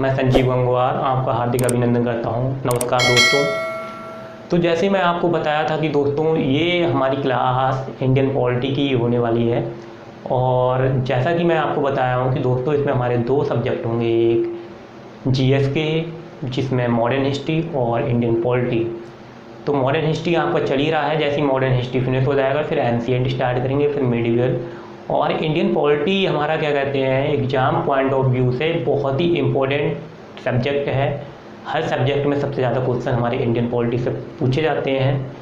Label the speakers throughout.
Speaker 1: मैं संजीव गंगवार आपका हार्दिक अभिनंदन करता हूं। नमस्कार दोस्तों। तो जैसे मैं आपको बताया था कि दोस्तों ये हमारी क्लास इंडियन पॉलिटी की होने वाली है, और जैसा कि मैं आपको बताया हूं कि दोस्तों इसमें हमारे दो सब्जेक्ट होंगे, एक जीएस जिसमें मॉडर्न हिस्ट्री और इंडियन पॉलिटी। तो मॉडर्न हिस्ट्री आपका चल ही रहा है, जैसे मॉडर्न हिस्ट्री फिनिश हो जाएगा फिर एंशिएंट स्टार्ट करेंगे, फिर मिडिवल। और इंडियन पॉलिटी हमारा क्या कहते हैं, एग्ज़ाम पॉइंट ऑफ व्यू से बहुत ही इम्पोर्टेंट सब्जेक्ट है। हर सब्जेक्ट में सबसे ज़्यादा क्वेश्चन हमारे इंडियन पॉलिटी से पूछे जाते हैं।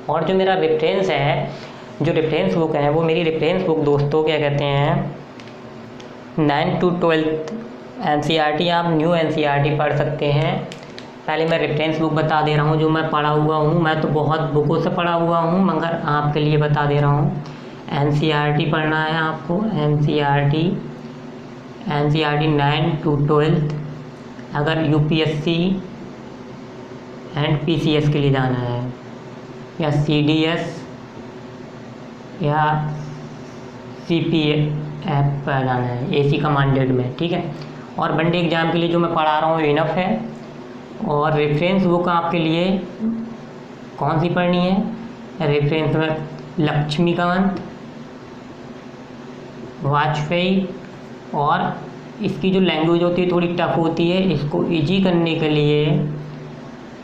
Speaker 1: और जो मेरा रेफरेंस है, जो रेफरेंस बुक है, वो मेरी रेफरेंस बुक दोस्तों क्या कहते हैं 9 to 12 एनसीईआरटी। आप न्यू एनसीईआरटी पढ़ सकते हैं। पहले मैं रेफरेंस बुक बता दे रहा हूँ जो मैं पढ़ा हुआ हूँ। मैं तो बहुत बुकों से पढ़ा हुआ हूँ, मगर आपके लिए बता दे रहा हूँ। एनसीईआरटी पढ़ना है आपको, एनसीईआरटी 9 to 12। अगर यूपीएससी एंड पीसीएस के लिए जाना है, या सीडीएस या सीपीएफ पर जाना है, एसी कमांडेड में, ठीक है। और वनडे एग्ज़ाम के लिए जो मैं पढ़ा रहा हूँ इनफ है। और रेफरेंस बुक आपके लिए कौन सी पढ़नी है, रेफरेंस में लक्ष्मीकांत, वाजपेयी। और इसकी जो लैंग्वेज होती है थोड़ी टफ होती है, इसको इजी करने के लिए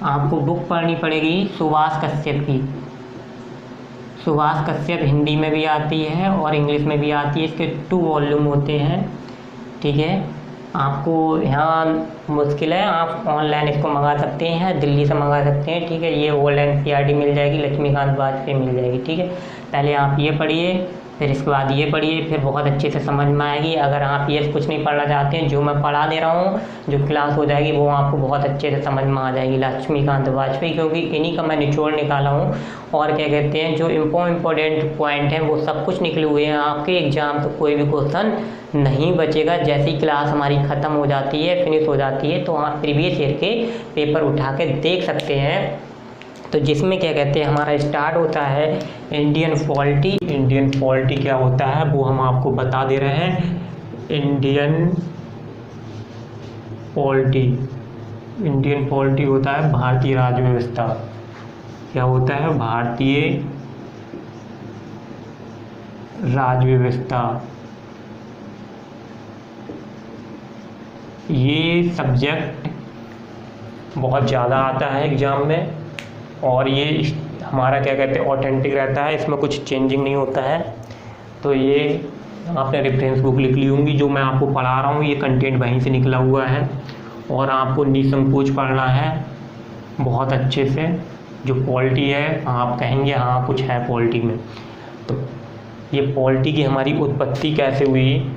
Speaker 1: आपको बुक पढ़नी पड़ेगी सुभाष कश्यप की। सुभाष कश्यप हिंदी में भी आती है और इंग्लिश में भी आती है। इसके 2 वॉल्यूम होते हैं, ठीक है। आपको यहाँ मुश्किल है, आप ऑनलाइन इसको मंगा सकते हैं, दिल्ली से मंगा सकते हैं, ठीक है। ये ओल्ड एनसीईआरटी मिल जाएगी, लक्ष्मीकांत वाजपेयी मिल जाएगी, ठीक है। पहले आप ये पढ़िए, फिर इसके बाद ये पढ़िए, फिर बहुत अच्छे से समझ में आएगी। अगर आप ये कुछ नहीं पढ़ना चाहते हैं, जो मैं पढ़ा दे रहा हूँ, जो क्लास हो जाएगी वो आपको बहुत अच्छे से समझ में आ जाएगी, लक्ष्मीकांत वाजपेयी, क्योंकि इन्हीं का मैं निचोड़ निकाला हूँ। और क्या कहते हैं, जो इम्पोर्टेंट पॉइंट हैं वो सब कुछ निकले हुए हैं। आपके एग्ज़ाम से कोई भी क्वेश्चन नहीं बचेगा। जैसी क्लास हमारी ख़त्म हो जाती है, फिनिश हो जाती है, तो आप प्रीवियस ईयर के पेपर उठा के देख सकते हैं। तो जिसमें क्या कहते हैं हमारा स्टार्ट होता है इंडियन पॉलिटी। इंडियन पॉलिटी क्या होता है वो हम आपको बता दे रहे हैं। इंडियन पॉलिटी होता है भारतीय राज्य व्यवस्था। क्या होता है, भारतीय राज्य व्यवस्था। ये सब्जेक्ट बहुत ज़्यादा आता है एग्ज़ाम में, और ये हमारा क्या कहते हैं ऑथेंटिक रहता है, इसमें कुछ चेंजिंग नहीं होता है। तो ये आपने रेफरेंस बुक लिख ली होंगी, जो मैं आपको पढ़ा रहा हूँ ये कंटेंट वहीं से निकला हुआ है। और आपको निसंकोच पढ़ना है बहुत अच्छे से। जो पॉलिटी है, आप कहेंगे हाँ कुछ है पॉलिटी में। तो ये पॉलिटी की हमारी उत्पत्ति कैसे हुई,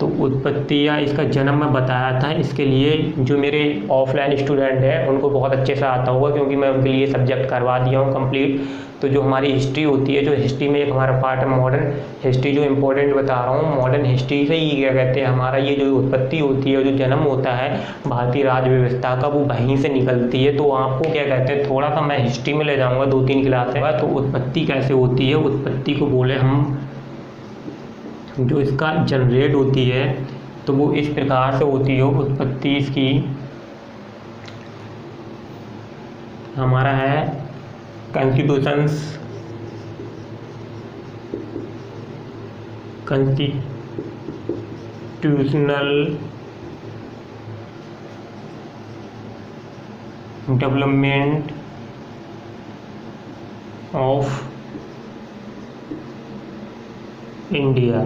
Speaker 1: तो उत्पत्ति या इसका जन्म मैं बताया था। इसके लिए जो मेरे ऑफलाइन स्टूडेंट हैं उनको बहुत अच्छे से आता होगा, क्योंकि मैं उनके लिए सब्जेक्ट करवा दिया हूँ कंप्लीट। तो जो हमारी हिस्ट्री होती है, जो हिस्ट्री में एक हमारा पार्ट है मॉडर्न हिस्ट्री, जो इम्पोर्टेंट बता रहा हूँ, मॉडर्न हिस्ट्री से ही क्या कहते हैं हमारा ये जो उत्पत्ति होती है, जो जन्म होता है भारतीय राज्य व्यवस्था का, वो वहीं से निकलती है। तो आपको क्या कहते हैं थोड़ा सा मैं हिस्ट्री में ले जाऊँगा, 2-3 क्लास है। तो उत्पत्ति कैसे होती है, उत्पत्ति को बोले हम, जो इसका जनरेट होती है तो वो इस प्रकार से होती है। उत्पत्ति इसकी हमारा है कॉन्स्टिट्यूशनल डेवलपमेंट ऑफ इंडिया,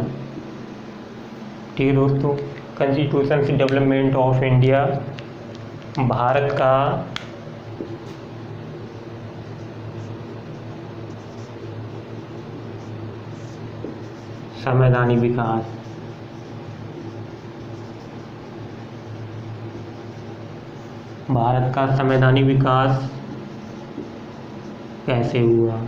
Speaker 1: ठीक है दोस्तों। कॉन्स्टिट्यूशन से डेवलपमेंट ऑफ इंडिया, भारत का संवैधानिक विकास। भारत का संवैधानिक विकास कैसे हुआ।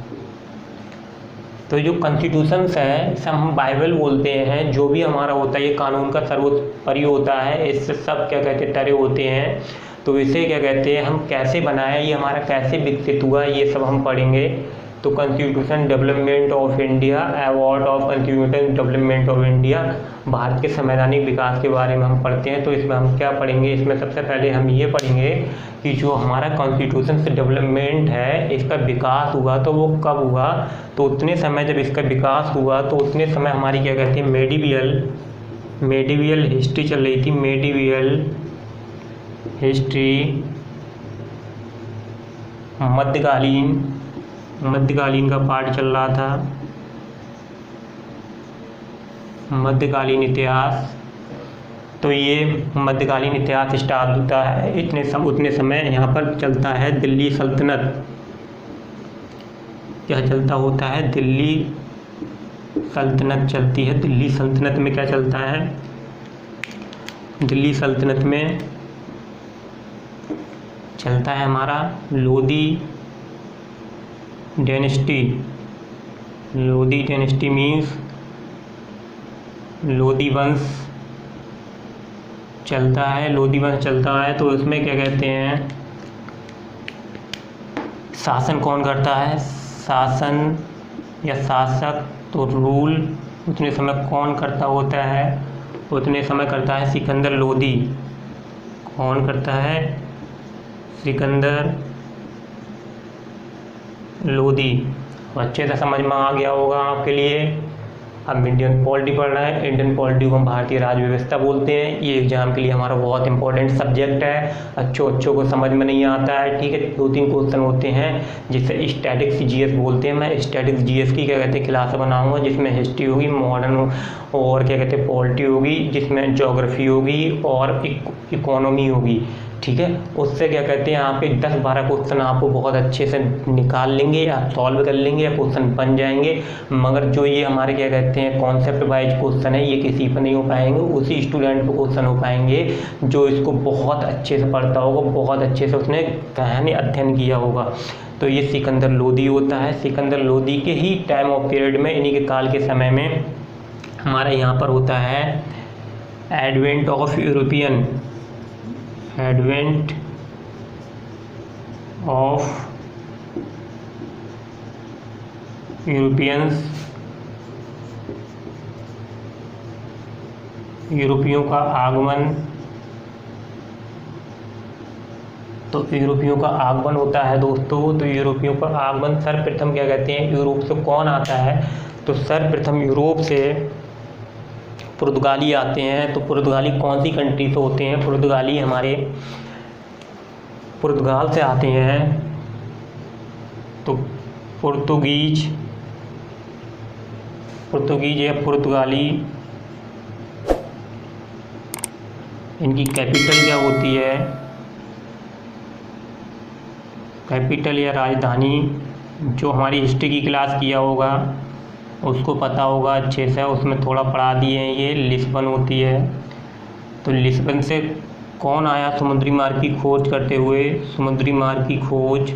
Speaker 1: तो जो कॉन्स्टिट्यूशंस है, इसे हम बाइबल बोलते हैं। जो भी हमारा होता है ये कानून का सर्वोपरि होता है, इससे सब क्या कहते हैं टरे होते हैं। तो इसे क्या कहते हैं हम कैसे बनाया, ये हमारा कैसे विकसित हुआ, ये सब हम पढ़ेंगे। तो constitution development of India, award of constitution development of India, Bharat के संवैधानिक विकास के बारे में हम पढ़ते हैं। तो इसमें हम क्या पढ़ेंगे, इसमें सबसे पहले हम ये पढ़ेंगे कि जो हमारा कॉन्स्टिट्यूशन से डेवलपमेंट है, इसका विकास हुआ तो वो कब हुआ। तो उतने समय जब इसका विकास हुआ तो उतने समय हमारी क्या कहते हैं, मेडिवियल हिस्ट्री चल रही थी। मेडिवियल हिस्ट्री मध्यकालीन का पार्ट चल रहा था, मध्यकालीन इतिहास। तो ये मध्यकालीन इतिहास स्टार्ट होता है उतने समय यहाँ पर चलता है दिल्ली सल्तनत। क्या चलता होता है, दिल्ली सल्तनत चलती है। दिल्ली सल्तनत में क्या चलता है, दिल्ली सल्तनत में चलता है हमारा Lodhi dynasty. Lodhi dynasty means Lodhi वंश चलता है, लोधी वंश चलता है। तो उसमें क्या कहते हैं, शासन कौन करता है, शासन या शासक। तो रूल उतने समय कौन करता होता है, उतने समय करता है सिकंदर लोधी। कौन करता है, सिकंदर लोधी। अच्छे से समझ में आ गया होगा आपके लिए। अब इंडियन पॉलिटी पढ़ रहे हैं। इंडियन पॉलिटी को हम भारतीय राज्य व्यवस्था बोलते हैं। ये एग्जाम के लिए हमारा बहुत इंपॉर्टेंट सब्जेक्ट है। अच्छों को समझ में नहीं आता है, ठीक है। 2-3 क्वेश्चन होते हैं जिसे स्टैटिक्स जीएस बोलते हैं। मैं स्टैटिक्स जीएस की क्या कहते हैं क्लास बनाऊंगा, जिसमें हिस्ट्री होगी, मॉडर्न और क्या कहते हैं पॉलिटी होगी, जिसमें ज्योग्राफी होगी और इकोनॉमी होगी, ठीक है। उससे क्या कहते हैं यहाँ पे 10-12 क्वेश्चन आपको बहुत अच्छे से निकाल लेंगे, आप सॉल्व कर लेंगे या क्वेश्चन बन जाएंगे। मगर जो ये हमारे क्या कहते हैं कॉन्सेप्ट वाइज क्वेश्चन है, ये किसी पर नहीं हो पाएंगे, उसी स्टूडेंट पर क्वेश्चन हो पाएंगे जो इसको बहुत अच्छे से पढ़ता होगा, बहुत अच्छे से उसने कहानी अध्ययन किया होगा। तो ये सिकंदर लोधी होता है। सिकंदर लोधी के ही टाइम ऑफ पीरियड में, इन्हीं के काल के समय में हमारे यहाँ पर होता है एडवेंट ऑफ यूरोपियंस, यूरोपियों का आगमन। तो यूरोपियों का आगमन होता है दोस्तों। तो यूरोपियों का आगमन सर्वप्रथम क्या कहते हैं, यूरोप से कौन आता है, तो सर्वप्रथम यूरोप से पुर्तगाली आते हैं। तो पुर्तगाली कौन सी कंट्री से होते हैं, पुर्तगाली हमारे पुर्तगाल से आते हैं। तो पुर्तगीज या पुर्तगाली, इनकी कैपिटल क्या होती है, कैपिटल या राजधानी, जो हमारी हिस्ट्री की क्लास किया होगा उसको पता होगा अच्छे से, उसमें थोड़ा पढ़ा दिए हैं, ये लिस्बन होती है। तो लिस्बन से कौन आया समुद्री मार्ग की खोज करते हुए, समुद्री मार्ग की खोज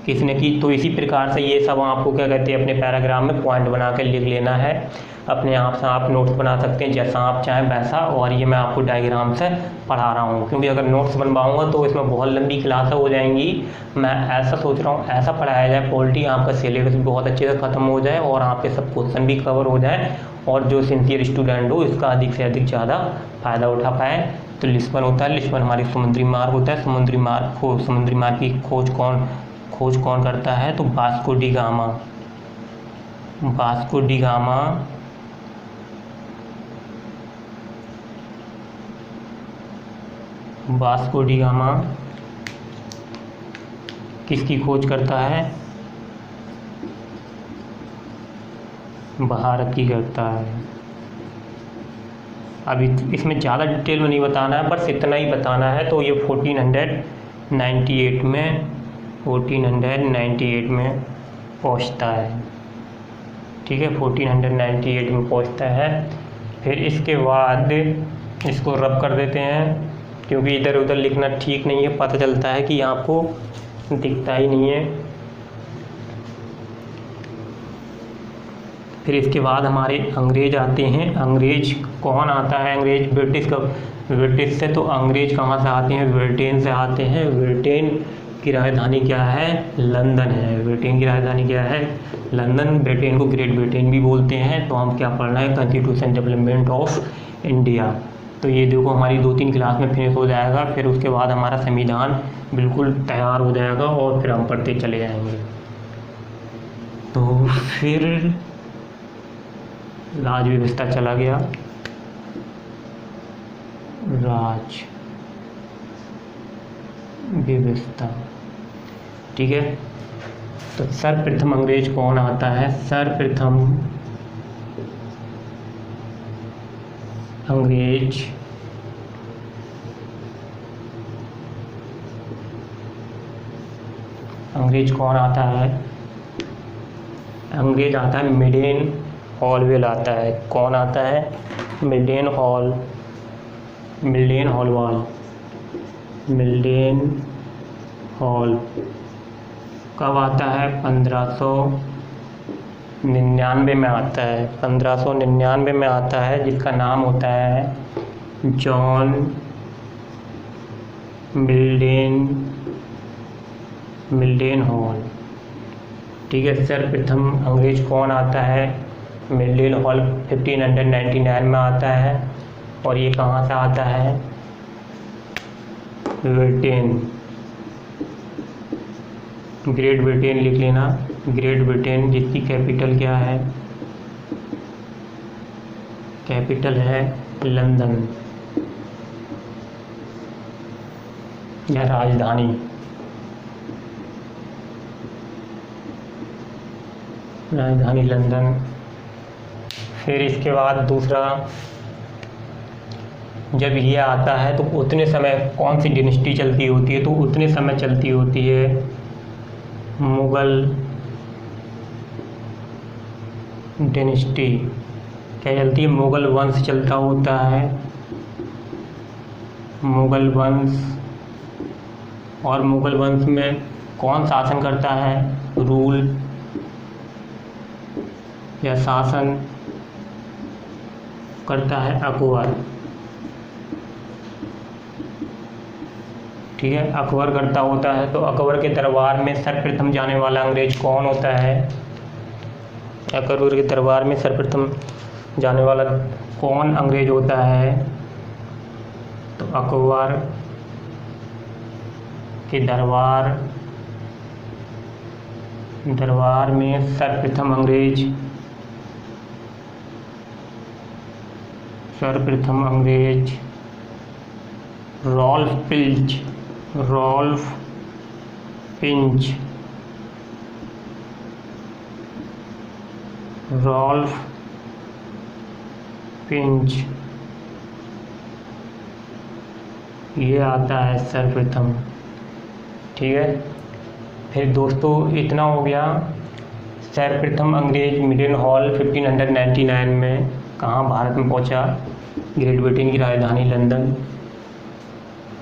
Speaker 1: किसने की। तो इसी प्रकार से ये सब आपको क्या कहते हैं अपने पैराग्राफ में पॉइंट बना कर लिख लेना है। अपने आप से आप नोट्स बना सकते हैं जैसा आप चाहें वैसा। और ये मैं आपको डायग्राम से पढ़ा रहा हूँ, क्योंकि अगर नोट्स बनवाऊँगा तो इसमें बहुत लंबी क्लास हो जाएंगी। मैं ऐसा सोच रहा हूँ, ऐसा पढ़ाया जाए पॉलिटी, आपका सिलेबस भी बहुत अच्छे से ख़त्म हो जाए और आपके सब क्वेश्चन भी कवर हो जाए, और जो सिंसियर स्टूडेंट हो इसका अधिक से अधिक ज़्यादा फ़ायदा उठा पाए। तो लिस्बन होता है, लिस्बन हमारी समुद्री मार्ग होता है। समुद्री मार्ग की खोज कौन करता है, तो Vasco D gamma. Vasco D gamma किसकी खोज करता है, भारत की करता है। अभी इसमें ज़्यादा डिटेल में नहीं बताना है, बस इतना ही बताना है। तो ये 1498 में पहुंचता है, ठीक है। 1498 में पहुंचता है। फिर इसके बाद इसको रब कर देते हैं, क्योंकि इधर उधर लिखना ठीक नहीं है, पता चलता है कि आपको दिखता ही नहीं है। फिर इसके बाद हमारे अंग्रेज आते हैं। अंग्रेज कौन आता है, अंग्रेज ब्रिटिश से। तो अंग्रेज कहाँ से आते हैं, ब्रिटेन से आते हैं। ब्रिटेन की राजधानी क्या है? लंदन है। ब्रिटेन की राजधानी क्या है? लंदन। ब्रिटेन को ग्रेट ब्रिटेन भी बोलते हैं। तो हम क्या पढ़ना है? Constitution development of India. तो ये देखो हमारी 2-3 क्लास में फिनिश हो जाएगा, फिर उसके बाद हमारा संविधान बिल्कुल तैयार हो जाएगा और फिर हम पढ़ते चले जाएंगे। तो फिर राज व्यवस्था चला गया, राज व्यवस्था, ठीक है। तो सर्वप्रथम अंग्रेज कौन आता है? सर्वप्रथम अंग्रेज कौन आता है? अंग्रेज आता है मिडेन हॉलवेल आता है। कौन आता है? मिल्डेन हॉल कब आता है? 1599 में आता है। 1599 में आता है, जिसका नाम होता है जॉन मिल्डेन हॉल, ठीक है। सर्वप्रथम अंग्रेज कौन आता है? मिल्डेन हॉल 1599 में आता है। और ये कहाँ से आता है? ब्रिटेन, ग्रेट ब्रिटेन लिख लेना। ग्रेट ब्रिटेन, जिसकी कैपिटल क्या है? कैपिटल है लंदन, या राजधानी। लंदन। फिर इसके बाद दूसरा, जब ये आता है तो उतने समय कौन सी डिनेस्टी चलती होती है? तो उतने समय चलती होती है मुगल डिनेस्टी। क्या चलती है? मुगल वंश चलता होता है, मुगल वंश। और मुगल वंश में कौन शासन करता है? रूल या शासन करता है अकबर, ठीक है। अकबर करता होता है। तो अकबर के दरबार में सर्वप्रथम जाने वाला अंग्रेज कौन होता है? अकबर के दरबार में सर्वप्रथम जाने वाला कौन अंग्रेज होता है? तो अकबर के दरबार में सर्वप्रथम अंग्रेज रॉल्फ पिंच ये आता है सर्वप्रथम, ठीक है। फिर दोस्तों इतना हो गया। सर्वप्रथम अंग्रेज मिडेन हॉल 1599 में कहाँ भारत में पहुँचा? ग्रेट ब्रिटेन की राजधानी लंदन।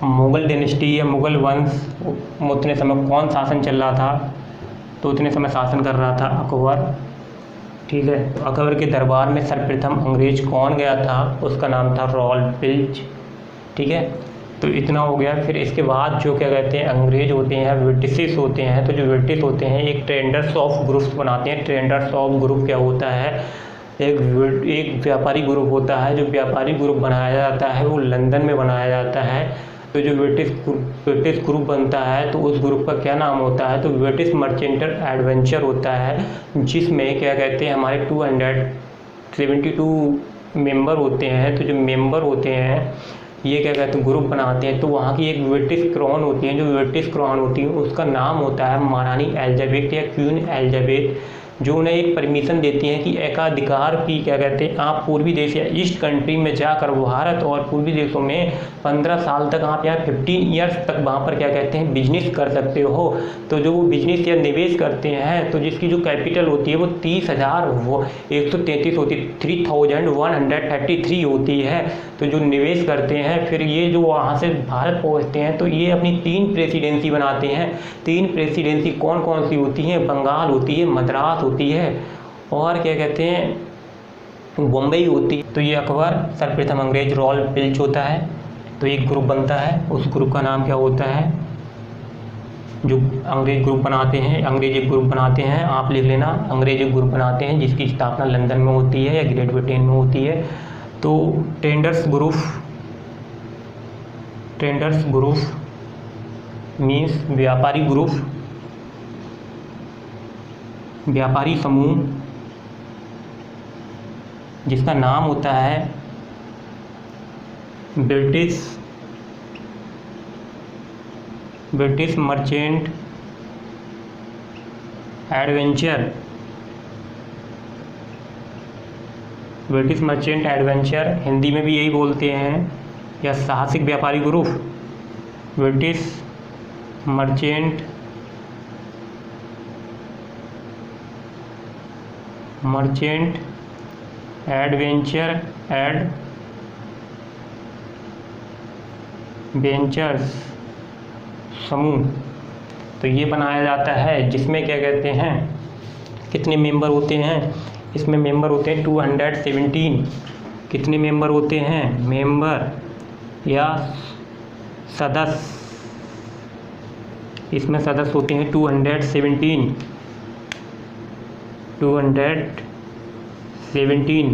Speaker 1: मुगल डिनेस्टी या मुगल वंश में उतने समय कौन शासन चल रहा था? तो उतने समय शासन कर रहा था अकबर, ठीक है। तो अकबर के दरबार में सर्वप्रथम अंग्रेज कौन गया था? उसका नाम था रॉल्फ पिंच, ठीक है। तो इतना हो गया। फिर इसके बाद जो क्या कहते हैं अंग्रेज होते हैं, ब्रिटिश होते हैं। तो जो ब्रिटिश होते हैं एक ट्रेडर्स ऑफ ग्रुप्स बनाते हैं। ट्रेडर्स ऑफ ग्रुप क्या होता है? एक व्यापारी ग्रुप होता है। जो व्यापारी ग्रुप बनाया जाता है वो लंदन में बनाया जाता है। तो जो ब्रिटिश ग्रुप बनता है तो उस ग्रुप का क्या नाम होता है? तो ब्रिटिश मर्चेंटल एडवेंचर होता है, जिसमें क्या कहते हैं हमारे 272 मेंबर होते हैं। तो जो मेंबर होते हैं ये क्या कहते हैं ग्रुप बनाते हैं। तो वहाँ की एक ब्रिटिश क्राउन होती है। जो ब्रिटिश क्राउन होती है उसका नाम होता है महारानी एलिजाबेथ या क्वीन एलिजाबेथ, जो उन्हें एक परमिशन देती हैं कि एकाधिकार की क्या कहते हैं आप पूर्वी देश या ईस्ट कंट्री में जाकर भारत और पूर्वी देशों में 15 साल तक आप यहाँ 15 ईयर्स तक वहाँ पर क्या कहते हैं बिजनेस कर सकते हो। तो जो वो बिजनेस या निवेश करते हैं तो जिसकी जो कैपिटल होती है वो 30,133 होती है, 3133 होती है। तो जो निवेश करते हैं फिर ये जो वहाँ से भारत पहुँचते हैं तो ये अपनी 3 प्रेसिडेंसी बनाते हैं। 3 प्रेसिडेंसी कौन कौन सी होती हैं? बंगाल होती है, मद्रास होती है और क्या कहते हैं बम्बई होती है। तो ये अकबर सर्वप्रथम अंग्रेज रॉल्फ पिंच होता है। तो एक ग्रुप बनता है, उस ग्रुप का नाम क्या होता है? जो अंग्रेज ग्रुप बनाते हैं, अंग्रेज एक ग्रुप बनाते हैं, आप लिख लेना, अंग्रेज एक ग्रुप बनाते हैं जिसकी स्थापना लंदन में होती है या ग्रेट ब्रिटेन में होती है। तो ट्रेडर्स ग्रुप मीन्स व्यापारी ग्रुप, व्यापारी समूह जिसका नाम होता है ब्रिटिश मर्चेंट एडवेंचर, हिंदी में भी यही बोलते हैं, या साहसिक व्यापारी ग्रुप, ब्रिटिश मर्चेंट एडवेंचर्स समूह। तो ये बनाया जाता है जिसमें क्या कहते हैं, कितने मेंबर होते हैं, इसमें मेंबर होते हैं 217। कितने मेंबर होते हैं, मेंबर या सदस्य, इसमें सदस्य होते हैं 217।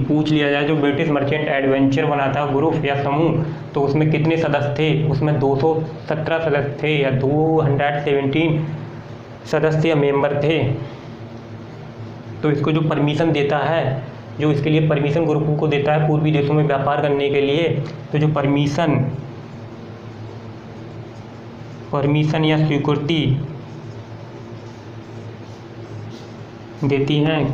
Speaker 1: पूछ लिया जाए जो ब्रिटिश मर्चेंट एडवेंचर बना था ग्रुप या समूह, तो उसमें कितने सदस्य थे, उसमें 217 सदस्य थे या 217 सदस्य या मेंबर थे। तो इसको जो परमिशन देता है, जो इसके लिए परमिशन ग्रुपों को देता है पूर्वी देशों में व्यापार करने के लिए, तो जो परमिशन या स्वीकृति देती हैं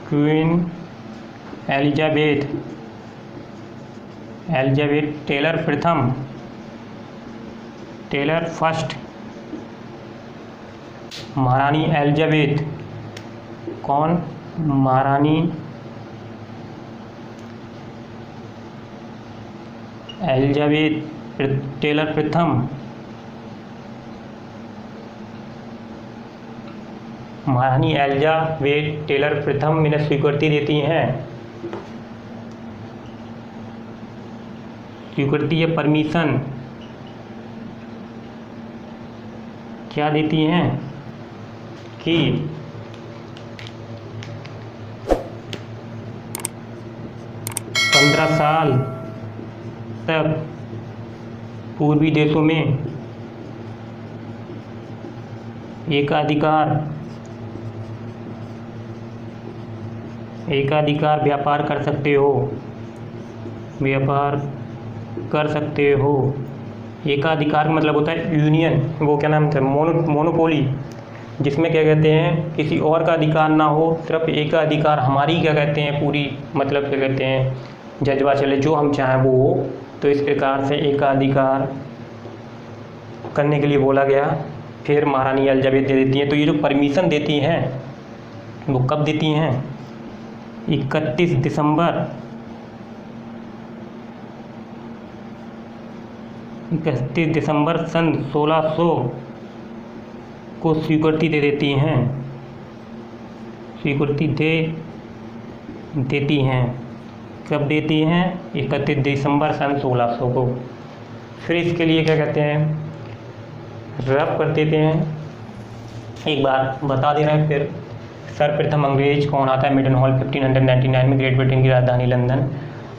Speaker 1: क्वीन एलिजाबेथ टेलर फर्स्ट, महारानी एलिजाबेथ, कौन, महारानी एलिजाबेथ टेलर प्रथम, महारानी एलिजाबेथ टेलर प्रथम इन्हें स्वीकृति देती हैं, स्वीकृति या परमिशन क्या देती हैं कि पंद्रह साल तक पूर्वी देशों में एकाधिकार व्यापार कर सकते हो। एकाधिकार का मतलब होता है यूनियन, वो क्या नाम था, मोनोपोली, जिसमें क्या कहते हैं किसी और का अधिकार ना हो, सिर्फ एक का अधिकार हमारी क्या कहते हैं पूरी, मतलब क्या कहते हैं जज्बा चले, जो हम चाहें वो हो। तो इस प्रकार से एकाधिकार करने के लिए बोला गया। फिर महारानी एलिजाबेथ दे देती हैं। तो ये जो परमिशन देती हैं वो कब देती हैं, 31 दिसंबर सन 1600 को स्वीकृति दे देती हैं, देती हैं। कब देती हैं, 31 दिसंबर सन 1600 को। फिर इसके लिए क्या कहते हैं, रद्द कर देते हैं। एक बार बता दे रहे हैं फिर, सर्वप्रथम अंग्रेज कौन आता है, मिडन हॉल 1599 में, ग्रेट ब्रिटेन की राजधानी लंदन।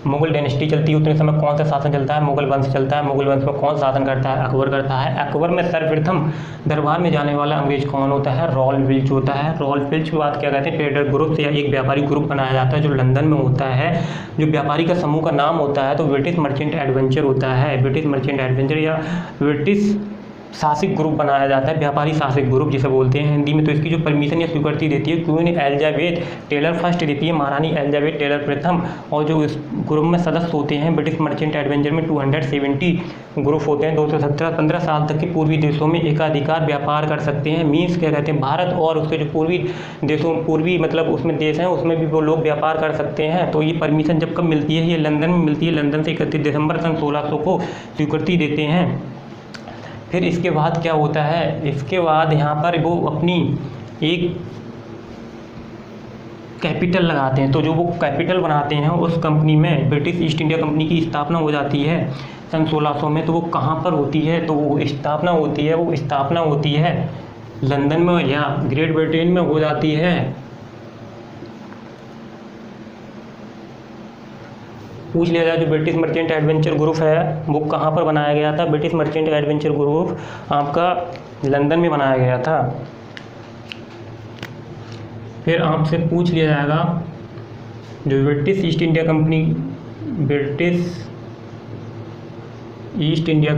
Speaker 1: मुगल डायनेस्टी चलती है, उतने समय कौन सा शासन चलता है, मुगल वंश चलता है। मुगल वंश में कौन शासन करता है, अकबर करता है। अकबर में सर्वप्रथम दरबार में जाने वाला अंग्रेज कौन होता है, रॉयल फिल्च होता है। रॉयल फिल्च के बाद क्या कहते हैं, ट्रेडर ग्रुप या एक व्यापारी ग्रुप बनाया जाता है जो लंदन में होता है। जो व्यापारी का समूह का नाम होता है तो ब्रिटिश मर्चेंट एडवेंचर होता है। ब्रिटिश मर्चेंट एडवेंचर या ब्रिटिश शासिक ग्रुप बनाया जाता है, व्यापारी शासिक ग्रुप जिसे बोलते हैं हिंदी में। तो इसकी जो परमिशन या स्वीकृति देती है क्वीन एलिजाबेथ टेलर फर्स्ट देती है, महारानी एलिजाबेथ टेलर प्रथम। और जो इस ग्रुप में सदस्य होते हैं ब्रिटिश मर्चेंट एडवेंचर में 270 ग्रुप होते हैं। 217 15 साल तक के पूर्वी देशों में एकाधिकार व्यापार कर सकते हैं। मीन्स क्या कहते हैं, भारत और उसके जो पूर्वी देशों, पूर्वी मतलब उसमें देश हैं, उसमें भी वो लोग व्यापार कर सकते हैं। तो ये परमिशन जब कब मिलती है, ये लंदन में मिलती है। लंदन से 31 दिसंबर सन 1600 को स्वीकृति देते हैं। फिर इसके बाद क्या होता है, इसके बाद यहाँ पर वो अपनी एक कैपिटल लगाते हैं। तो जो वो कैपिटल बनाते हैं उस कंपनी में, ब्रिटिश ईस्ट इंडिया कंपनी की स्थापना हो जाती है सन 1600 में। तो वो कहाँ पर होती है? तो वो स्थापना होती है लंदन में या ग्रेट ब्रिटेन में हो जाती है। पूछ लिया जाए जो ब्रिटिश मर्चेंट एडवेंचर ग्रुप है वो कहाँ पर बनाया गया था? ब्रिटिश मर्चेंट एडवेंचर ग्रुप आपका लंदन में बनाया गया था। फिर आपसे पूछ लिया जाएगा जो British east India company east India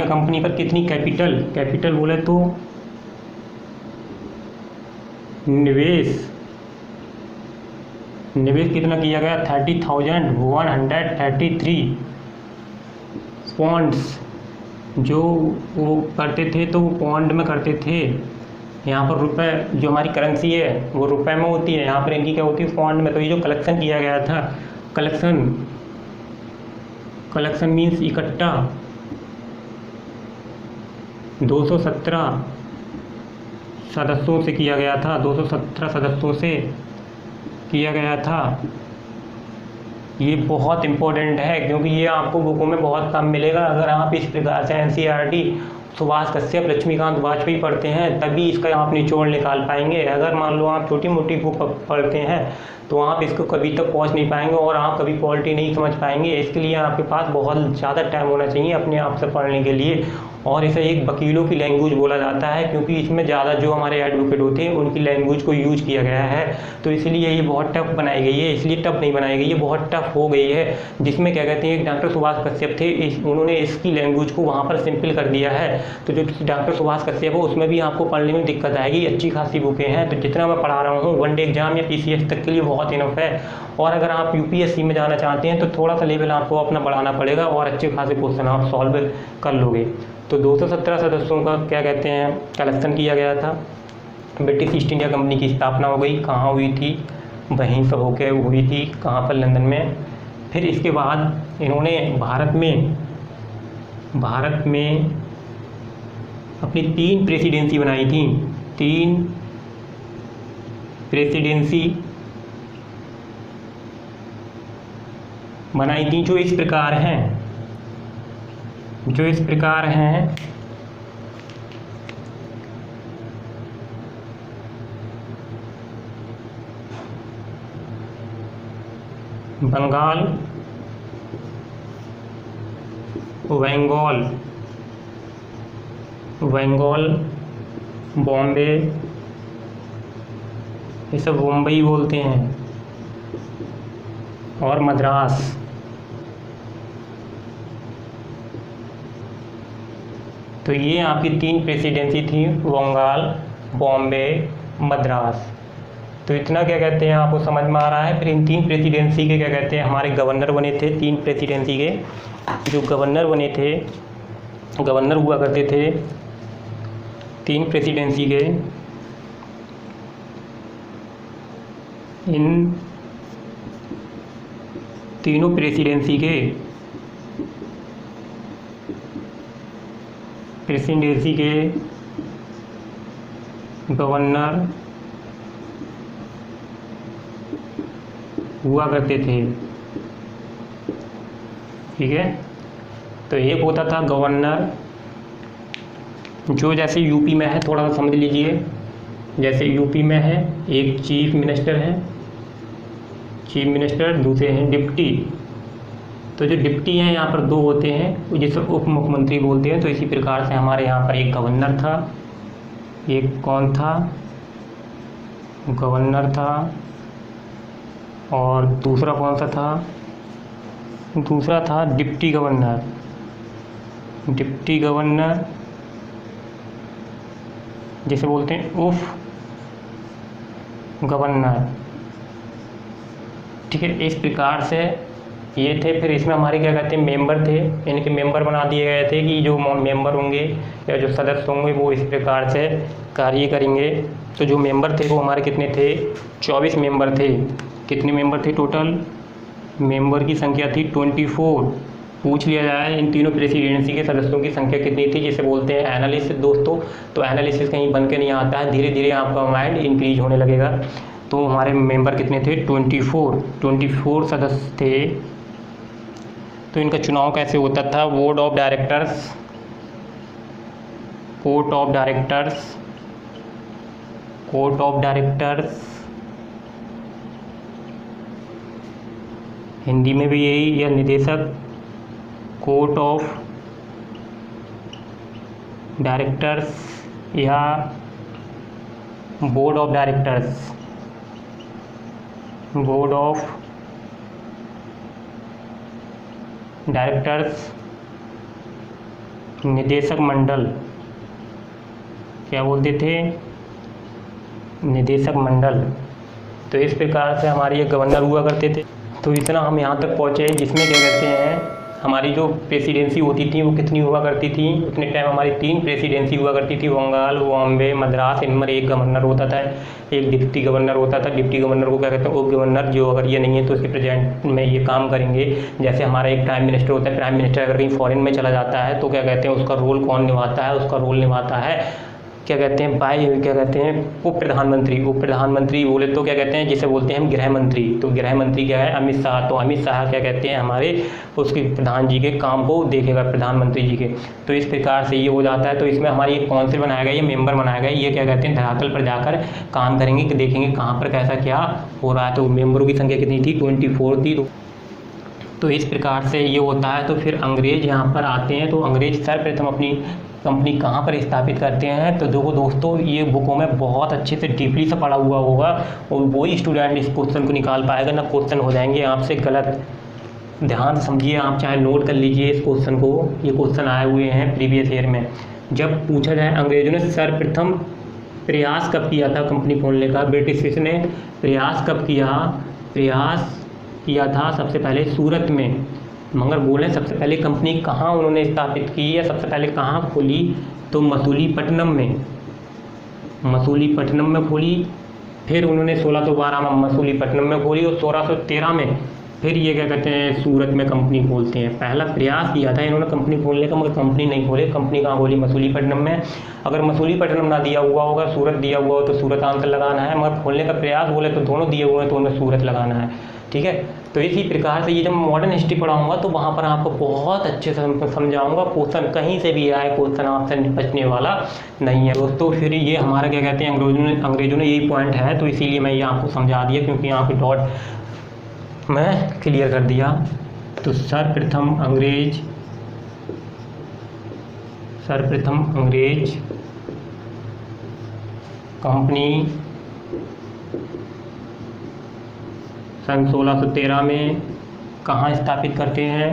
Speaker 1: company पर कितनी कैपिटल बोले तो निवेश कितना किया गया? 30,133 पॉन्ड्स। जो वो करते थे तो वो पॉन्ड में करते थे। यहाँ पर रुपए, जो हमारी करेंसी है वो रुपए में होती है, यहाँ पर इनकी क्या होती है? पॉन्ड में। तो ये जो कलेक्शन किया गया था, कलेक्शन मीन्स इकट्ठा 217 सदस्यों से किया गया था, 217 सदस्यों से किया गया था। ये बहुत इम्पोर्टेंट है क्योंकि ये आपको बुकों में बहुत कम मिलेगा। अगर आप इस प्रकार से NCERT सुभाष कश्यप, लक्ष्मीकांत वाजपेयी पढ़ते हैं तभी इसका आप निचोड़ निकाल पाएंगे। अगर मान लो आप छोटी मोटी बुक पढ़ते हैं तो आप इसको कभी तक पहुंच नहीं पाएंगे और आप कभी पॉलिटी नहीं समझ पाएंगे। इसके लिए आपके पास बहुत ज़्यादा टाइम होना चाहिए अपने आप से पढ़ने के लिए। और इसे एक वकीलों की लैंग्वेज बोला जाता है क्योंकि इसमें ज़्यादा जो हमारे एडवोकेट होते हैं उनकी लैंग्वेज को यूज किया गया है। तो इसलिए ये बहुत टफ बनाई गई है, इसलिए टफ नहीं बनाई गई, ये बहुत टफ हो गई है। जिसमें क्या कहते हैं, एक डॉक्टर सुभाष कश्यप थे, उन्होंने इसकी लैंग्वेज को वहाँ पर सिंपल कर दिया है। तो जो डॉक्टर सुभाष कश्यप है उसमें भी आपको पढ़ने में दिक्कत आएगी। अच्छी खासी बुकें हैं, तो जितना मैं पढ़ा रहा हूँ वनडे एग्जाम या PCS तक के लिए बहुत इनफ है। और अगर आप UPSC में जाना चाहते हैं तो थोड़ा सा लेवल आपको अपना बढ़ाना पड़ेगा और अच्छे खासे क्वेश्चन आप सॉल्व कर लोगे। तो 217 सदस्यों का क्या कहते हैं कलेक्शन किया गया था। ब्रिटिश ईस्ट इंडिया कंपनी की स्थापना हो गई, कहाँ हुई थी? वहीं पर होकर हुई थी, कहाँ पर? लंदन में। फिर इसके बाद इन्होंने भारत में अपनी 3 प्रेसिडेंसी बनाई थी। 3 प्रेसिडेंसी बनाई थी जो इस प्रकार हैं, बंगाल, बंगाल, बॉम्बे, ये सब मुंबई बोलते हैं, और मद्रास। तो ये आपकी 3 प्रेसिडेंसी थी, बंगाल, बॉम्बे, मद्रास। तो इतना क्या कहते हैं आपको समझ में आ रहा है। फिर इन 3 प्रेसिडेंसी के क्या कहते हैं हमारे गवर्नर बने थे। 3 प्रेसिडेंसी के जो गवर्नर बने थे, गवर्नर हुआ करते थे 3 प्रेसिडेंसी के। इन तीनों प्रेसिडेंसी के गवर्नर हुआ करते थे। ठीक है, तो एक होता था गवर्नर, जो जैसे यूपी में है, थोड़ा सा समझ लीजिए। जैसे यूपी में है एक चीफ मिनिस्टर, दूसरे हैं डिप्टी। तो जो डिप्टी हैं यहाँ पर 2 होते हैं जिसे उप मुख्यमंत्री बोलते हैं। तो इसी प्रकार से हमारे यहाँ पर एक गवर्नर था, एक कौन था? गवर्नर था, और दूसरा कौन सा था? दूसरा था डिप्टी गवर्नर। जिसे बोलते हैं उप गवर्नर। ठीक है, इस प्रकार से ये थे। फिर इसमें हमारे क्या कहते हैं मेंबर थे, इनके मेंबर बना दिए गए थे कि जो मेंबर होंगे या जो सदस्य होंगे वो इस प्रकार से कार्य करेंगे। तो जो मेंबर थे वो हमारे कितने थे? 24 मेंबर थे। कितने मेंबर थे टोटल? मेंबर की संख्या थी 24। पूछ लिया जाए इन तीनों प्रेसिडेंसी के सदस्यों की संख्या कितनी थी, जिसे बोलते हैं एनालिसिस दोस्तों। तो एनालिसिस कहीं बन के नहीं आता है, धीरे धीरे आपका माइंड इंक्रीज होने लगेगा। तो हमारे मेंबर कितने थे, 24 सदस्य थे। तो इनका चुनाव कैसे होता था, board of directors, court of directors, Hindi में भी यही, या निदेशक, कोर्ट ऑफ डायरेक्टर्स या board of directors, board of directors, निदेशक मंडल, क्या बोलते थे, निदेशक मंडल। तो इस प्रकार से हमारे ये गवर्नर हुआ करते थे। तो इतना हम यहाँ तक पहुँचे, जिसमें क्या कहते हैं हमारी जो प्रेसिडेंसी होती थी वो कितनी हुआ करती थी, उतने टाइम हमारी 3 प्रेसिडेंसी हुआ करती थी, बंगाल, बॉम्बे, मद्रास। इनमें एक गवर्नर होता था, एक डिप्टी गवर्नर होता था। डिप्टी गवर्नर को क्या कहते हैं, उप गवर्नर, जो अगर ये नहीं है तो इसके प्रेजेंट में ये काम करेंगे। जैसे हमारा एक प्राइम मिनिस्टर होता है, प्राइम मिनिस्टर अगर कहीं फॉरेन में चला जाता है तो क्या कहते हैं उसका रोल कौन निभाता है, उसका रोल निभाता है क्या कहते हैं क्या कहते हैं उप प्रधानमंत्री। उप प्रधानमंत्री बोले तो क्या कहते हैं, जिसे बोलते हैं हम गृह मंत्री। तो गृह मंत्री क्या है, अमित शाह। तो अमित शाह क्या कहते हैं हमारे उसके प्रधान जी के काम को देखेगा, प्रधानमंत्री जी के। तो इस प्रकार से ये हो जाता है। तो इसमें हमारी एक काउंसिल बनाया गया, ये मेंबर बनाया गया, ये क्या कहते हैं धरातल पर जाकर काम करेंगे कि देखेंगे कहाँ पर कैसा क्या हो रहा है। तो मेंबरों की संख्या कितनी थी, 24 थी। तो इस प्रकार से ये होता है। तो फिर अंग्रेज यहाँ पर आते हैं। तो अंग्रेज सर्वप्रथम अपनी कंपनी कहाँ पर स्थापित करते हैं। तो देखो दोस्तों, ये बुकों में बहुत अच्छे से डीपली से पढ़ा हुआ होगा और वही स्टूडेंट इस क्वेश्चन को निकाल पाएगा, ना क्वेश्चन हो जाएंगे आपसे गलत। ध्यान से समझिए, आप चाहे नोट कर लीजिए इस क्वेश्चन को। ये क्वेश्चन आए हुए हैं प्रीवियस ईयर में। जब पूछा जाए अंग्रेजों ने सर्वप्रथम प्रयास कब किया था कंपनी खोलने का, ब्रिटिश ने प्रयास कब किया, प्रयास किया था सबसे पहले सूरत में। मगर बोले सबसे पहले कंपनी कहाँ उन्होंने स्थापित की या सबसे पहले कहाँ खोली, तो मसूलीपट्टनम में, मसूलीपट्टनम में खोली। फिर उन्होंने 1612 में मसूलीपट्टनम में खोली और 1613 में फिर ये क्या कहते हैं सूरत में कंपनी खोलते हैं। पहला प्रयास किया था इन्होंने कंपनी खोलने का, मगर कंपनी नहीं खोले। कंपनी कहाँ खोली, मसूलीपट्टनम में। अगर मसूलीपट्टनम ना दिया हुआ होगा, सूरत दिया हुआ हो तो सूरत आंसर लगाना है, मगर खोलने का प्रयास बोले तो दोनों दिए हुए हैं तो उनमें सूरत लगाना है। ठीक है। तो इसी प्रकार से ये जब मॉडर्न हिस्ट्री पढ़ाऊंगा तो वहाँ पर आपको बहुत अच्छे से समझाऊंगा। क्वेश्चन कहीं से भी आए, क्वेश्चन आपसे बचने वाला नहीं है दोस्तों। फिर ये हमारा क्या कहते हैं अंग्रेजों ने यही पॉइंट है, तो इसीलिए मैं ये आपको समझा दिया, क्योंकि यहाँ पे डॉट मैं क्लियर कर दिया। तो सर्वप्रथम अंग्रेज कंपनी सन 1613 में कहाँ स्थापित करते हैं,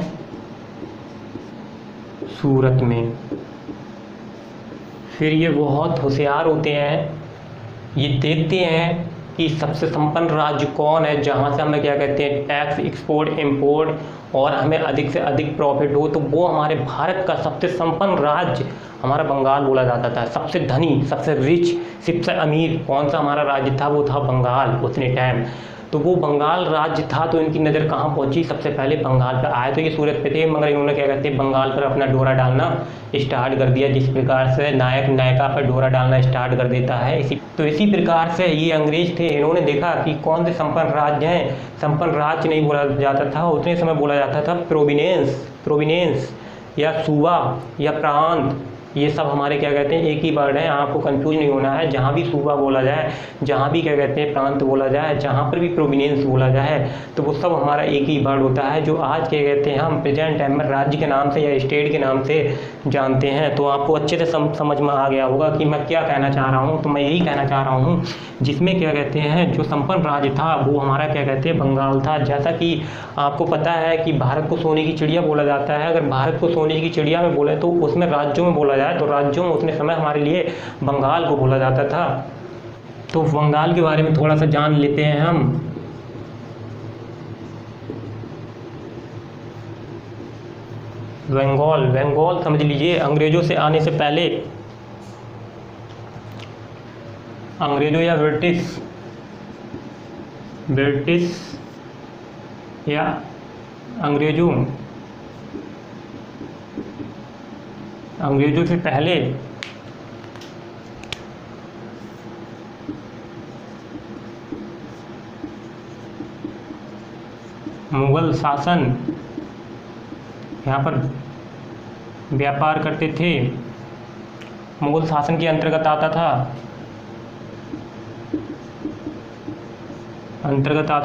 Speaker 1: सूरत में। फिर ये बहुत होशियार होते हैं, ये देखते हैं कि सबसे संपन्न राज्य कौन है, जहाँ से हमें क्या कहते हैं टैक्स, एक्सपोर्ट, इंपोर्ट और हमें अधिक से अधिक प्रॉफिट हो। तो वो हमारे भारत का सबसे संपन्न राज्य हमारा बंगाल बोला जाता था। सबसे धनी, सबसे रिच, सबसे अमीर कौन सा हमारा राज्य था, वो था बंगाल उतने टाइम। तो वो बंगाल राज्य था। तो इनकी नज़र कहाँ पहुँची, सबसे पहले बंगाल पर आए। तो ये सूरत पे थे, मगर इन्होंने क्या कहते हैं बंगाल पर अपना डोरा डालना स्टार्ट कर दिया। जिस प्रकार से नायक नायिका पर डोरा डालना स्टार्ट कर देता है, इसी प्रकार से ये अंग्रेज थे। इन्होंने देखा कि कौन से संपन्न राज्य हैं। संपन्न राज्य नहीं बोला जाता था, उतने समय बोला जाता था प्रोविनेंस या सूबा या प्रांत। ये सब हमारे क्या कहते हैं एक ही वर्ड है, आपको कंफ्यूज नहीं होना है। जहाँ भी सूबा बोला जाए, जहाँ भी क्या कहते हैं प्रांत बोला जाए, जहाँ पर भी प्रोविनेंस बोला जाए, तो वो सब हमारा एक ही वर्ड होता है, जो आज क्या कहते हैं हम प्रेजेंट टाइम में राज्य के नाम से या स्टेट के नाम से जानते हैं। तो आपको अच्छे से समझ में आ गया होगा कि मैं क्या कहना चाह रहा हूँ। तो मैं यही कहना चाह रहा हूँ, जिसमें क्या कहते हैं जो संपन्न राज्य था वो हमारा क्या कहते हैं बंगाल था। जैसा कि आपको पता है कि भारत को सोने की चिड़िया बोला जाता है। अगर भारत को सोने की चिड़िया में बोले तो उसमें राज्यों में बोला जाए, तो राज्यों में उतने समय हमारे लिए बंगाल को बोला जाता था। तो बंगाल के बारे में थोड़ा सा जान लेते हैं हम। बंगाल समझ लीजिए, अंग्रेजों से आने से पहले, अंग्रेजों या ब्रिटिश या अंग्रेजों अंग्रेजों से पहले मुगल शासन यहाँ पर व्यापार करते थे। मुगल शासन के अंतर्गत आता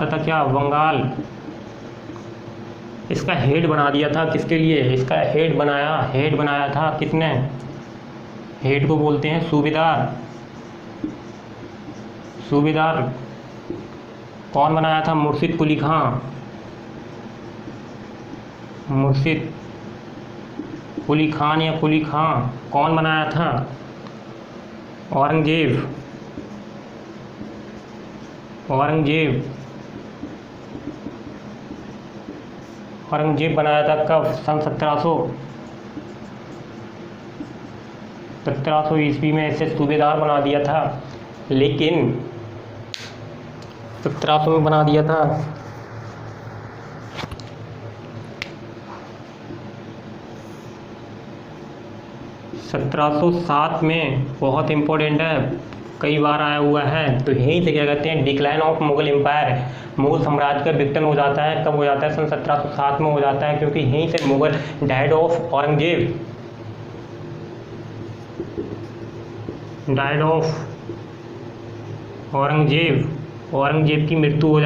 Speaker 1: था क्या, बंगाल। इसका हेड बना दिया था किसके लिए, इसका हेड बनाया था किसने, हेड को बोलते हैं सूबेदार। कौन बनाया था, मुर्शिद कुली खां। मुर्शिद कुली खान या कुली खां कौन बनाया था, औरंगजेब बनाया था। कब, सन 1700 ईस्वी में इसे सूबेदार बना दिया था। लेकिन 1700 में बना दिया था, 1707 में, बहुत इम्पोर्टेंट है, कई बार आया हुआ है। तो यहीं से क्या कहते हैं, decline of Mughal empire, Mughal साम्राज्य का विघटन हो जाता है। कब हो जाता है, सन 1707 में हो जाता है, क्योंकि यहीं से मुगल डाइड ऑफ औरंगजेब की मृत्यु हो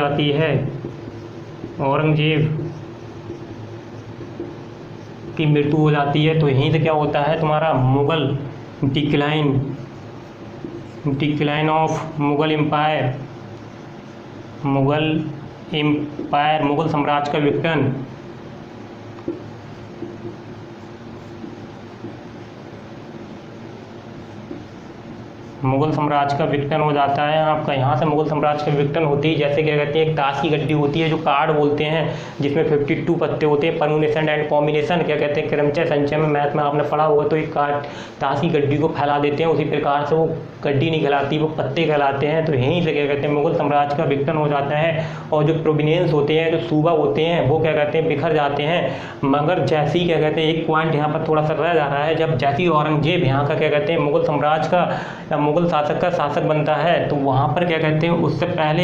Speaker 1: जाती है। तो यहीं से क्या होता है तुम्हारा, Mughal decline of Mughal empire, Mughal साम्राज्य का विघटन। मुगल साम्राज्य का विघटन हो जाता है आपका। यहाँ से मुगल साम्राज्य का विघटन होती है, जैसे क्या कहते हैं, एक ताश की गड्डी होती है जो कार्ड बोलते हैं, जिसमें 52 पत्ते होते हैं, परमुटेशन एंड कॉम्बिनेशन क्या कहते हैं, क्रमचय संचय में मैथ में आपने पढ़ा होगा। तो एक कार्ड ताश की गड्डी को फैला देते हैं, उसी प्रकार से वो गड्डी नहीं कहलाती, वो पत्ते कहलाते हैं। तो यहीं से क्या कहते हैं, मुगल साम्राज्य का विघटन हो जाता है। और जो प्रोविनेंस होते हैं, जो सूबा होते हैं, वो क्या कहते हैं, बिखर जाते हैं। मगर जैसे ही क्या कहते हैं, एक पॉइंट यहाँ पर थोड़ा सा रह जा रहा है, जब जैसे ही औरंगजेब यहाँ का क्या कहते हैं, मुगल साम्राज्य का मुगल शासक का शासक बनता है, तो वहाँ पर क्या कहते हैं, उससे पहले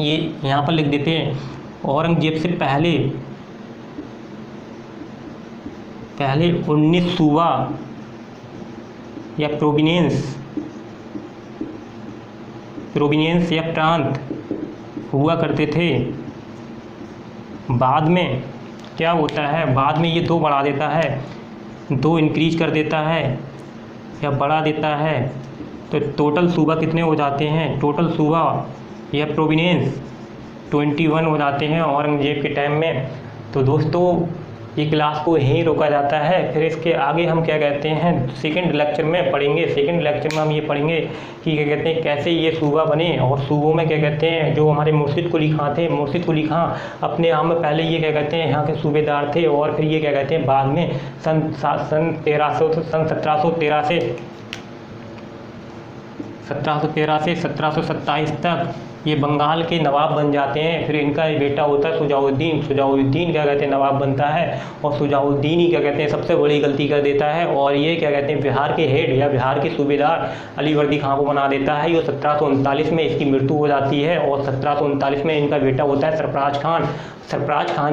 Speaker 1: ये यहाँ पर लिख देते हैं, औरंगजेब से पहले 19 सूबा या प्रोविनेंस या प्रांत हुआ करते थे। बाद में क्या होता है, बाद में ये 2 बढ़ा देता है, 2 इंक्रीज कर देता है या बढ़ा देता है। तो टोटल सूबा कितने हो जाते हैं, टोटल सूबा या प्रोविनेंस 21 हो जाते हैं औरंगजेब के टाइम में। तो दोस्तों ये क्लास को यहीं रोका जाता है। फिर इसके आगे हम क्या कहते हैं, सेकंड लेक्चर में पढ़ेंगे। सेकंड लेक्चर में हम ये पढ़ेंगे कि क्या कहते हैं, कैसे ये सूबा बने, और सूबों में क्या कहते हैं, जो हमारे मुर्शिद कुली खां थे, मुर्शिद कुली खां अपने आप में पहले ये क्या कहते हैं, यहाँ के सूबेदार थे, और फिर ये क्या कहते हैं, बाद में सन 1713 से 1727 तक ये बंगाल के नवाब बन जाते हैं। फिर इनका बेटा होता है सुजाउद्दीन क्या कहते हैं, नवाब बनता है। और सुजाउद्दीन ही क्या कहते हैं, सबसे बड़ी गलती कर देता है, और ये क्या कहते हैं, बिहार के हेड या बिहार के सूबेदार अलीवर्दी खां को बना देता है। ये 1739 में इसकी मृत्यु हो जाती है, और 1739 में इनका बेटा होता है सरफराज खान।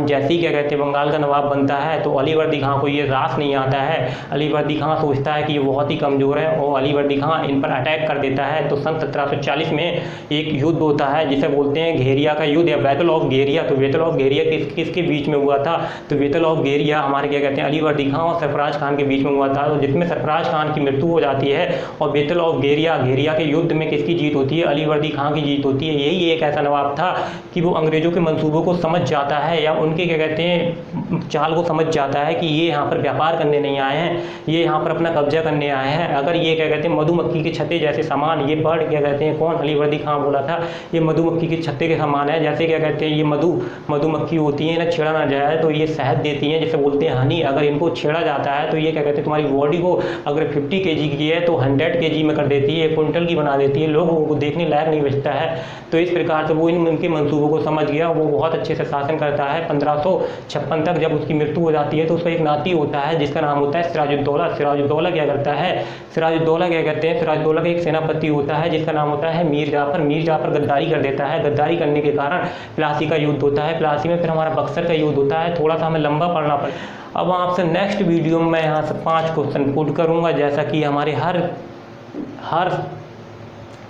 Speaker 1: जैसे ही क्या कहते हैं, बंगाल का नवाब बनता है, तो अलीवर्दी खां को ये रास नहीं आता है। अलीवर्दी खां सोचता है कि ये बहुत ही कमज़ोर है, और अलीवर्दी खां इन पर अटैक कर देता है। तो सन 1740 में एक युद्ध होता है जिसे बोलते हैं घेरिया का युद्ध या बैटल ऑफ घेरिया। तो बैटल ऑफ घेरिया किसके बीच में हुआ था, तो बैटल ऑफ घेरिया हमारे क्या कहते हैं, अलीवर्दी खां और सरफराज खान के बीच में हुआ था, तो जिसमें सरफराज खान की मृत्यु हो जाती है। और बैटल ऑफ घेरिया के युद्ध में किसकी जीत होती है, अलीवर्दी खां की जीत होती है। यही एक ऐसा नवाब था कि वो अंग्रेजों के मंसूबों को समझ जाता है, या उनके क्या कहते हैं, चाल को समझ जाता है कि ये यहाँ पर व्यापार करने नहीं आए हैं, ये यहाँ पर अपना कब्जा करने आए हैं। अगर ये क्या कहते हैं, मधुमक्खी के छत्ते जैसे सामान, ये बर्ड क्या कहते हैं, कौन, अलीवर्दी खां बोला था
Speaker 2: ये मधुमक्खी के छत्ते के समान है। जैसे क्या कहते हैं, ये मधुमक्खी होती है ना, छेड़ा ना जाए तो ये शहद देती हैं, जिसे बोलते हैं हनी। अगर इनको छेड़ा जाता है तो ये क्या कहते हैं, तुम्हारी बॉडी को अगर 50 kg की है तो 100 kg में कर देती है, 1 क्विंटल की बना देती है, लोगों को देखने लायक नहीं बचता है। तो इस प्रकार से वो इनके मंसूबों को समझ गया, वो बहुत अच्छे से शासन करता है। 1556 तक जब उसकी मृत्यु हो जाती है तो उसका एक नाती होता है जिसका नाम होता है सिराजुद्दौला। सिराजुद्दौला क्या करता है, सिराजुद्दौला क्या कहते हैं, सिराजुद्दौला का एक सेनापति होता है जिसका नाम होता है मीर जाफर। मीर जाफर गद्दारी कर देता है, गद्दारी करने के कारण प्लासी का युद्ध होता है, प्लासी में फिर हमारा बक्सर का युद्ध होता है। थोड़ा सा हमें लंबा पढ़ना पड़ेगा। अब आपसे नेक्स्ट वीडियो में मैं यहाँ से 5 क्वेश्चन पुट करूँगा, जैसा कि हमारे हर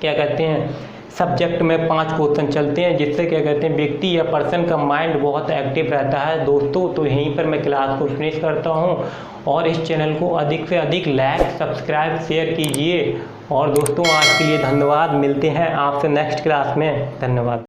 Speaker 2: क्या कहते हैं सब्जेक्ट में 5 क्वेश्चन चलते हैं, जिससे क्या कहते हैं व्यक्ति या पर्सन का माइंड बहुत एक्टिव रहता है दोस्तों। तो यहीं पर मैं क्लास को फिनिश करता हूँ, और इस चैनल को अधिक से अधिक लाइक, सब्सक्राइब, शेयर कीजिए। और दोस्तों आज के लिए धन्यवाद, मिलते हैं आपसे नेक्स्ट क्लास में, धन्यवाद।